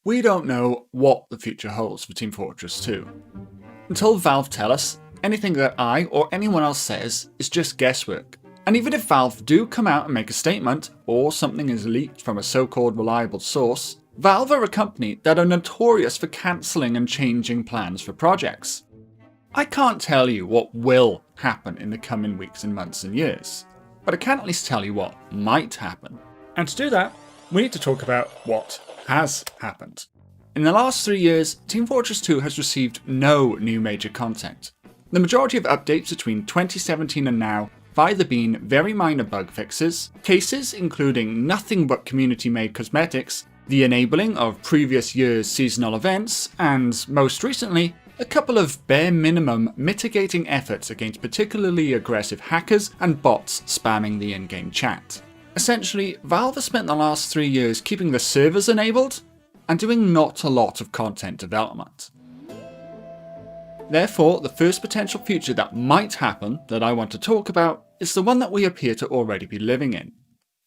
We don't know what the future holds for Team Fortress 2. Until Valve tell us, anything that I or anyone else says is just guesswork. And even if Valve do come out and make a statement, or something is leaked from a so-called reliable source, Valve are a company that are notorious for cancelling and changing plans for projects. I can't tell you what will happen in the coming weeks and months and years, but I can at least tell you what might happen. And to do that, we need to talk about what has happened. In the last 3 years, Team Fortress 2 has received no new major content. The majority of updates between 2017 and now have either been very minor bug fixes, cases including nothing but community-made cosmetics, the enabling of previous year's seasonal events, and most recently, a couple of bare minimum mitigating efforts against particularly aggressive hackers and bots spamming the in-game chat. Essentially, Valve has spent the last 3 years keeping the servers enabled and doing not a lot of content development. Therefore, the first potential future that might happen that I want to talk about is the one that we appear to already be living in.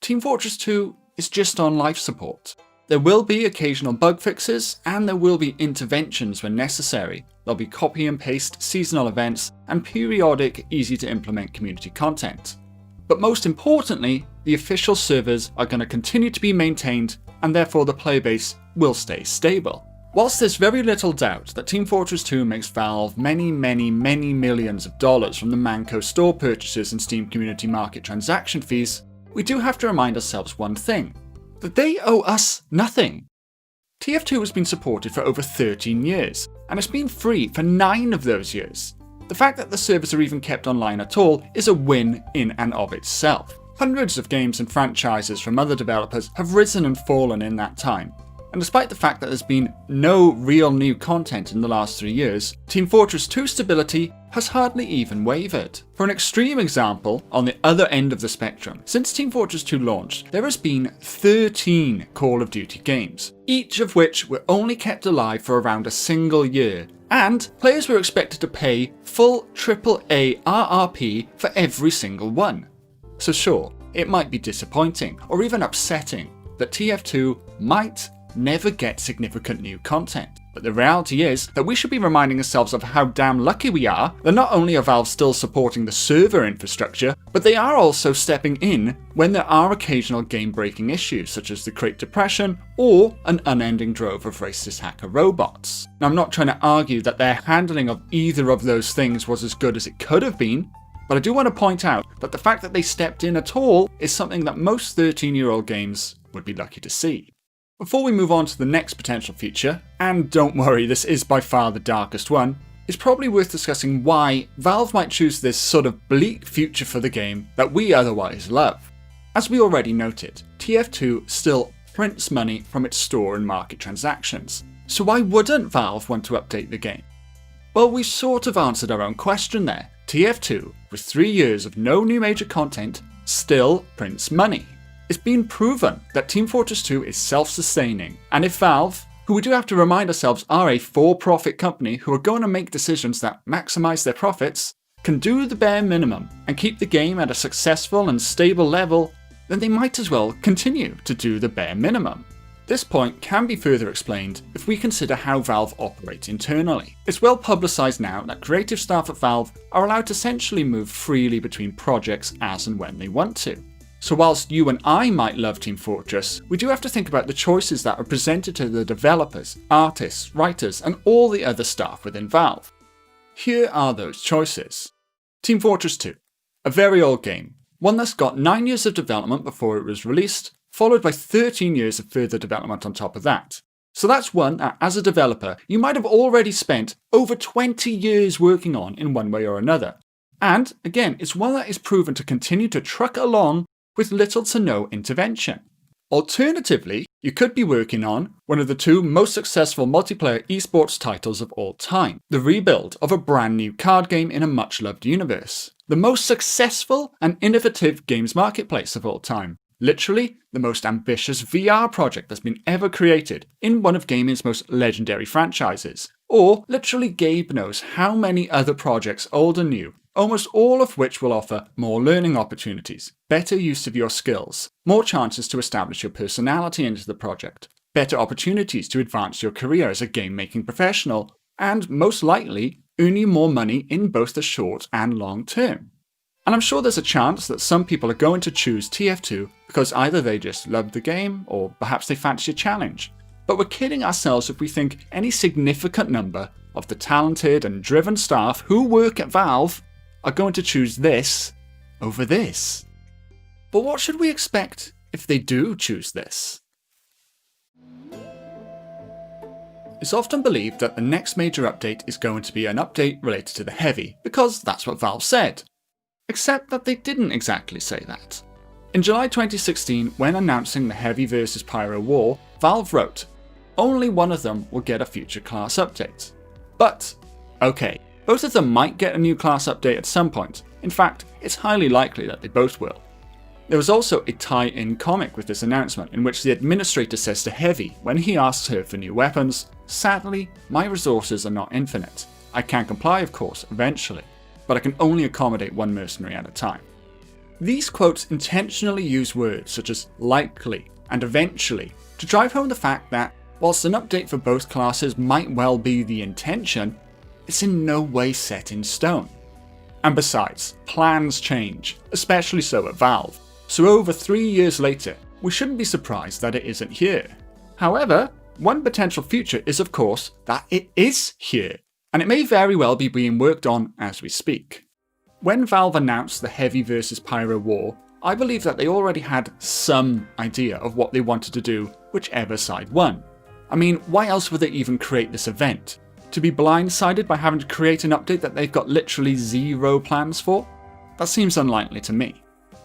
Team Fortress 2 is just on life support. There will be occasional bug fixes, and there will be interventions when necessary. There'll be copy and paste seasonal events and periodic, easy to implement community content. But most importantly, the official servers are going to continue to be maintained, and therefore the player base will stay stable. Whilst there's very little doubt that Team Fortress 2 makes Valve many millions of dollars from the Manco store purchases and Steam Community Market transaction fees, we do have to remind ourselves one thing, that they owe us nothing. TF2 has been supported for over 13 years, and it's been free for 9 of those years. The fact that the servers are even kept online at all is a win in and of itself. Hundreds of games and franchises from other developers have risen and fallen in that time. And despite the fact that there's been no real new content in the last 3 years, Team Fortress 2's stability has hardly even wavered. For an extreme example, on the other end of the spectrum, since Team Fortress 2 launched, there has been 13 Call of Duty games, each of which were only kept alive for around a single year, and players were expected to pay full AAA RRP for every single one. So sure, it might be disappointing, or even upsetting, that TF2 might never get significant new content. But the reality is that we should be reminding ourselves of how damn lucky we are that not only are Valve still supporting the server infrastructure, but they are also stepping in when there are occasional game-breaking issues such as the Great Depression or an unending drove of racist hacker robots. Now, I'm not trying to argue that their handling of either of those things was as good as it could have been, but I do want to point out that the fact that they stepped in at all is something that most 13-year-old games would be lucky to see. Before we move on to the next potential future, and don't worry, this is by far the darkest one, it's probably worth discussing why Valve might choose this sort of bleak future for the game that we otherwise love. As we already noted, TF2 still prints money from its store and market transactions, so why wouldn't Valve want to update the game? Well, we've sort of answered our own question there. TF2, with 3 years of no new major content, still prints money. It's been proven that Team Fortress 2 is self-sustaining, and if Valve, who we do have to remind ourselves are a for-profit company who are going to make decisions that maximise their profits, can do the bare minimum and keep the game at a successful and stable level, then they might as well continue to do the bare minimum. This point can be further explained if we consider how Valve operates internally. It's well publicised now that creative staff at Valve are allowed to essentially move freely between projects as and when they want to. So whilst you and I might love Team Fortress, we do have to think about the choices that are presented to the developers, artists, writers, and all the other staff within Valve. Here are those choices. Team Fortress 2, a very old game, one that's got 9 years of development before it was released, followed by 13 years of further development on top of that. So that's one that, as a developer, you might have already spent over 20 years working on in one way or another. And, again, it's one that is proven to continue to truck along with little to no intervention. Alternatively, you could be working on one of the 2 most successful multiplayer esports titles of all time, the rebuild of a brand new card game in a much loved universe, the most successful and innovative games marketplace of all time, literally the most ambitious VR project that's been ever created in one of gaming's most legendary franchises, or literally Gabe knows how many other projects old and new, almost all of which will offer more learning opportunities, better use of your skills, more chances to establish your personality into the project, better opportunities to advance your career as a game-making professional, and most likely earn you more money in both the short and long term. And I'm sure there's a chance that some people are going to choose TF2 because either they just love the game or perhaps they fancy a challenge. But we're kidding ourselves if we think any significant number of the talented and driven staff who work at Valve are going to choose this over this. But what should we expect if they do choose this? It's often believed that the next major update is going to be an update related to the Heavy, because that's what Valve said. Except that they didn't exactly say that. In July 2016, when announcing the Heavy vs Pyro war, Valve wrote, "Only one of them will get a future class update." But, okay, both of them might get a new class update at some point. In fact, it's highly likely that they both will. There was also a tie-in comic with this announcement in which the administrator says to Heavy when he asks her for new weapons, "Sadly, my resources are not infinite. I can comply, of course, eventually, but I can only accommodate one mercenary at a time." These quotes intentionally use words such as likely and eventually to drive home the fact that, whilst an update for both classes might well be the intention, it's in no way set in stone. And besides, plans change, especially so at Valve. So over 3 years later, we shouldn't be surprised that it isn't here. However, one potential future is of course that it is here, and it may very well be being worked on as we speak. When Valve announced the Heavy vs Pyro war, I believe that they already had some idea of what they wanted to do, whichever side won. I mean, why else would they even create this event? To be blindsided by having to create an update that they've got literally zero plans for? That seems unlikely to me.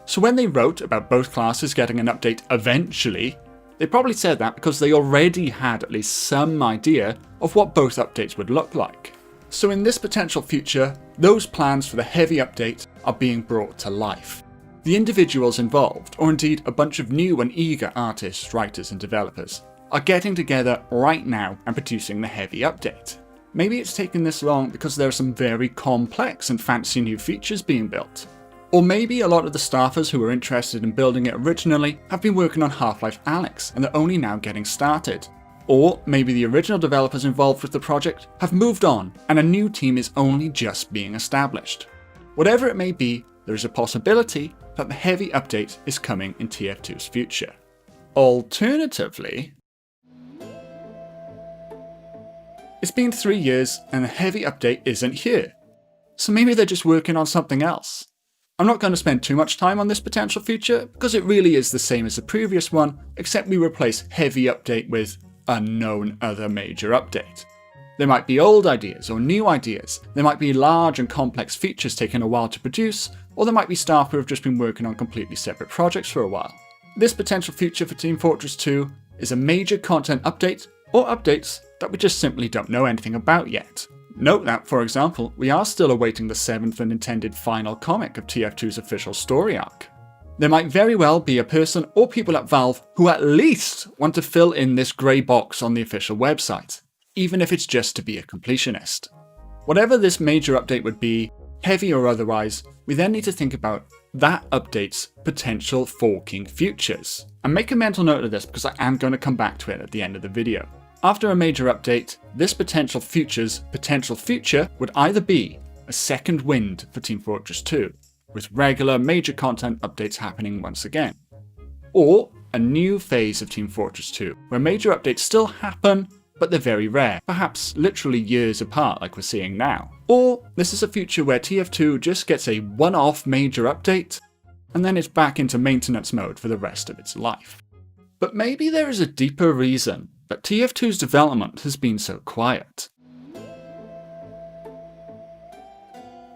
So when they wrote about both classes getting an update eventually, they probably said that because they already had at least some idea of what both updates would look like. So in this potential future, those plans for the Heavy update are being brought to life. The individuals involved, or indeed a bunch of new and eager artists, writers and developers, are getting together right now and producing the Heavy update. Maybe it's taken this long because there are some very complex and fancy new features being built. Or maybe a lot of the staffers who were interested in building it originally have been working on Half-Life Alyx and they're only now getting started. Or maybe the original developers involved with the project have moved on and a new team is only just being established. Whatever it may be, there is a possibility that the Heavy update is coming in TF2's future. Alternatively, it's been 3 years and the Heavy update isn't here. So maybe they're just working on something else. I'm not going to spend too much time on this potential future because it really is the same as the previous one, except we replace Heavy update with unknown other major update. There might be old ideas or new ideas, there might be large and complex features taking a while to produce, or there might be staff who have just been working on completely separate projects for a while. This potential future for Team Fortress 2 is a major content update or updates that we just simply don't know anything about yet. Note that, for example, we are still awaiting the 7th and intended final comic of TF2's official story arc. There might very well be a person or people at Valve who at least want to fill in this grey box on the official website, even if it's just to be a completionist. Whatever this major update would be, Heavy or otherwise, we then need to think about that update's potential forking futures. And make a mental note of this because I am going to come back to it at the end of the video. After a major update, this potential future's potential future would either be a second wind for Team Fortress 2, with regular major content updates happening once again, or a new phase of Team Fortress 2, where major updates still happen, but they're very rare, perhaps literally years apart like we're seeing now. Or this is a future where TF2 just gets a one-off major update, and then it's back into maintenance mode for the rest of its life. But maybe there is a deeper reason that TF2's development has been so quiet.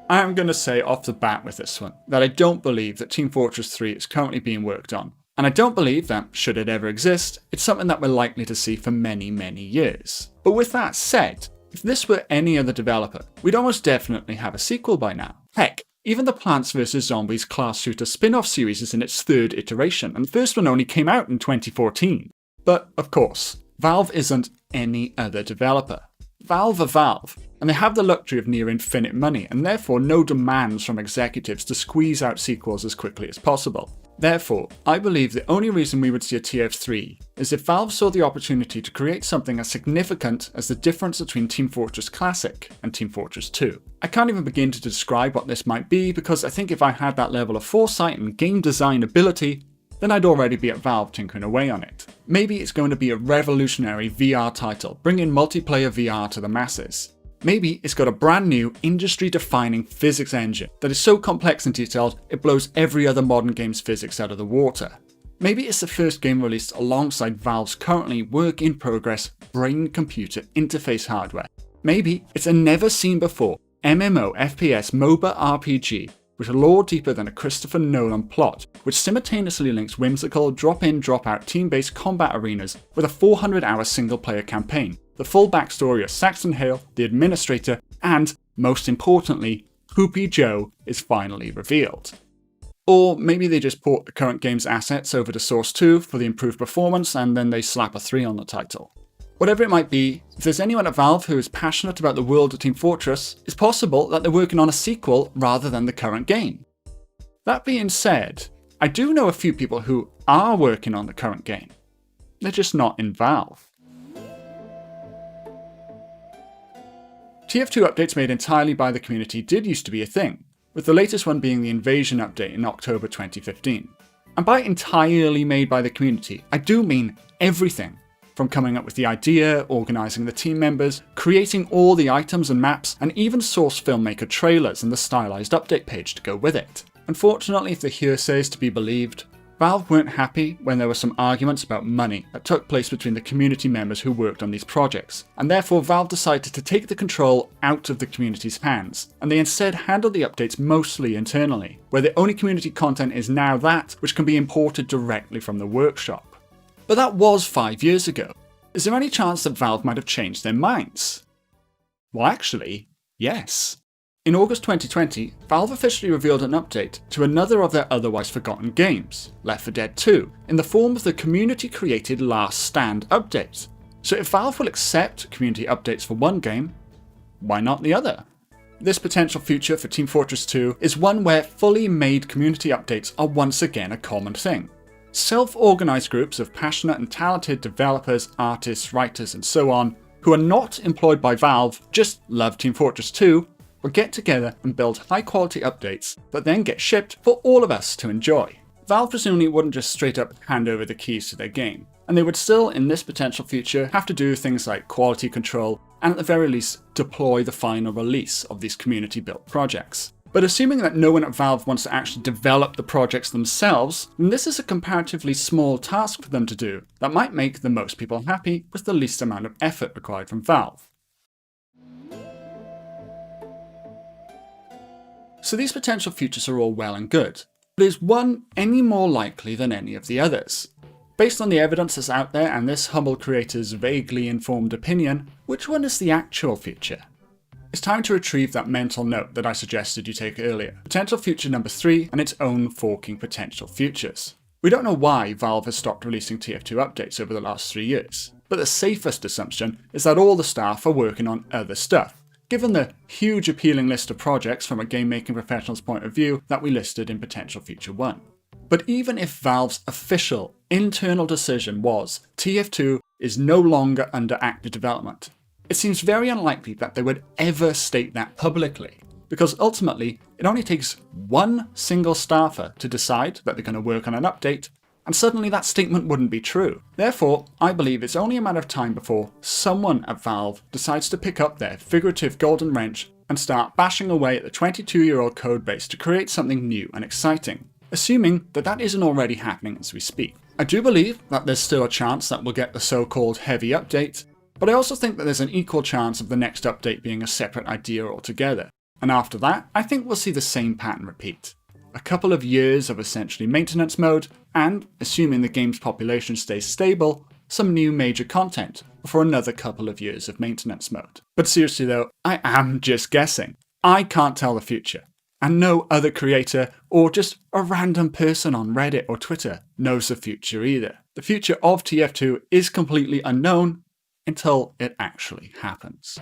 I am going to say off the bat with this one that I don't believe that Team Fortress 3 is currently being worked on, and I don't believe that, should it ever exist, it's something that we're likely to see for many, many years. But with that said, if this were any other developer, we'd almost definitely have a sequel by now. Heck, even the Plants vs Zombies class shooter spin-off series is in its 3rd iteration, and the first one only came out in 2014. But, of course, Valve isn't any other developer. Valve are Valve, and they have the luxury of near infinite money, and therefore no demands from executives to squeeze out sequels as quickly as possible. Therefore, I believe the only reason we would see a TF3 is if Valve saw the opportunity to create something as significant as the difference between Team Fortress Classic and Team Fortress 2. I can't even begin to describe what this might be, because I think if I had that level of foresight and game design ability, then I'd already be at Valve tinkering away on it. Maybe it's going to be a revolutionary VR title, bringing multiplayer VR to the masses. Maybe it's got a brand new, industry-defining physics engine that is so complex and detailed it blows every other modern game's physics out of the water. Maybe it's the first game released alongside Valve's currently work-in-progress brain-computer interface hardware. Maybe it's a never-seen-before MMO FPS MOBA RPG with a lore deeper than a Christopher Nolan plot, which simultaneously links whimsical drop-in drop-out team-based combat arenas with a 400-hour single-player campaign, the full backstory of Saxton, the administrator, and, most importantly, Poopy Joe is finally revealed. Or maybe they just port the current game's assets over to Source 2 for the improved performance and then they slap a 3 on the title. Whatever it might be, if there's anyone at Valve who is passionate about the world of Team Fortress, it's possible that they're working on a sequel rather than the current game. That being said, I do know a few people who are working on the current game. They're just not in Valve. TF2 updates made entirely by the community did used to be a thing, with the latest one being the Invasion update in October 2015. And by entirely made by the community, I do mean everything, from coming up with the idea, organising the team members, creating all the items and maps, and even source filmmaker trailers and the stylized update page to go with it. Unfortunately, if the hearsay is to be believed, Valve weren't happy when there were some arguments about money that took place between the community members who worked on these projects, and therefore Valve decided to take the control out of the community's hands, and they instead handled the updates mostly internally, where the only community content is now that which can be imported directly from the workshop. But that was 5 years ago. Is there any chance that Valve might have changed their minds? Well, actually, yes. In August 2020, Valve officially revealed an update to another of their otherwise forgotten games, Left 4 Dead 2, in the form of the community-created Last Stand update. So if Valve will accept community updates for one game, why not the other? This potential future for Team Fortress 2 is one where fully made community updates are once again a common thing. Self-organised groups of passionate and talented developers, artists, writers, and so on, who are not employed by Valve, just love Team Fortress 2, will get together and build high-quality updates that then get shipped for all of us to enjoy. Valve presumably wouldn't just straight up hand over the keys to their game, and they would still, in this potential future, have to do things like quality control and at the very least deploy the final release of these community-built projects. But assuming that no one at Valve wants to actually develop the projects themselves, then this is a comparatively small task for them to do that might make the most people happy with the least amount of effort required from Valve. So these potential futures are all well and good, but is one any more likely than any of the others? Based on the evidence that's out there and this humble creator's vaguely informed opinion, which one is the actual future? It's time to retrieve that mental note that I suggested you take earlier, potential future number 3 and its own forking potential futures. We don't know why Valve has stopped releasing TF2 updates over the last 3 years, but the safest assumption is that all the staff are working on other stuff, given the huge appealing list of projects from a game-making professional's point of view that we listed in Potential Future 1. But even if Valve's official, internal decision was TF2 is no longer under active development, it seems very unlikely that they would ever state that publicly, because ultimately it only takes one single staffer to decide that they're going to work on an update, and suddenly that statement wouldn't be true. Therefore, I believe it's only a matter of time before someone at Valve decides to pick up their figurative golden wrench and start bashing away at the 22-year-old codebase to create something new and exciting, assuming that that isn't already happening as we speak. I do believe that there's still a chance that we'll get the so-called heavy update, but I also think that there's an equal chance of the next update being a separate idea altogether. And after that, I think we'll see the same pattern repeat. A couple of years of essentially maintenance mode, and, assuming the game's population stays stable, some new major content before another couple of years of maintenance mode. But seriously though, I am just guessing. I can't tell the future. And no other creator, or just a random person on Reddit or Twitter, knows the future either. The future of TF2 is completely unknown until it actually happens.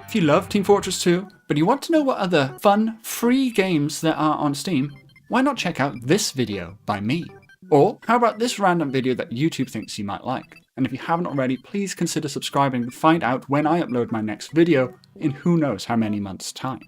If you love Team Fortress 2, but you want to know what other fun, free games there are on Steam, why not check out this video by me? Or how about this random video that YouTube thinks you might like? And if you haven't already, please consider subscribing to find out when I upload my next video in who knows how many months' time.